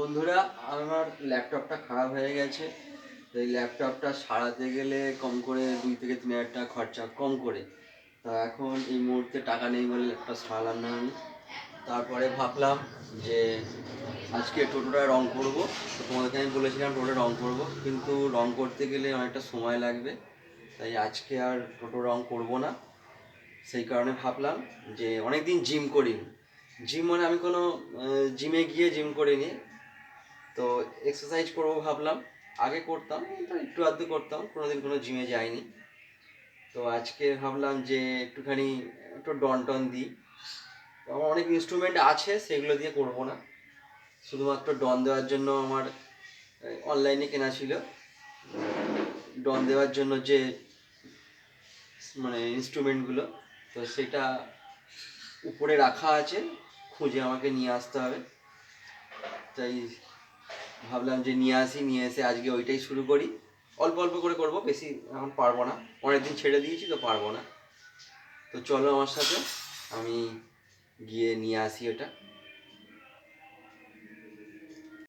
বন্ধুরা, আমার ল্যাপটপটা খারাপ হয়ে গেছে। তো এই ল্যাপটপটা সারাতে গেলে কম করে 2 থেকে 3 হাজার টাকা খরচা কম করে। তা এখন এই মুহূর্তে টাকা নেই বলে ল্যাপটপ সারালাম না আমি। তারপরে ভাবলাম যে আজকে টোটোটা রং করবো। তো তোমাদেরকে আমি বলেছিলাম টোটো রং করবো, কিন্তু রং করতে গেলে অনেকটা সময় লাগবে। তাই আজকে আর টোটো রং করবো না। সেই কারণে ভাবলাম যে অনেকদিন জিম করিনি। জিম মানে আমি কোনো জিমে গিয়ে জিম করিনি। তো এক্সারসাইজ করবো ভাবলাম। আগে করতাম, তো একটু আধটু করতাম, কোনোদিন কোনো জিমে যাইনি। তো আজকে ভাবলাম যে একটু ডন টন দিই। তো আমার অনেক ইনস্ট্রুমেন্ট আছে, সেগুলো দিয়ে করবো না। শুধুমাত্র ডন দেওয়ার জন্য আমার অনলাইনে কেনা ছিল। ডন দেওয়ার জন্য যে ইনস্ট্রুমেন্টগুলো, তো সেটা উপরে রাখা আছে, খুঁজে আমাকে নিয়ে আসতে হবে। তাই ভাবলাম যে নিয়ে এসে আজকে ওইটাই শুরু করি। অল্প অল্প করে করবো, বেশি এখন পারবো না, অনেকদিন ছেড়ে দিয়েছি তো পারবো না। তো চলো আমার সাথে, আমি গিয়ে নিয়ে আসি ওটা।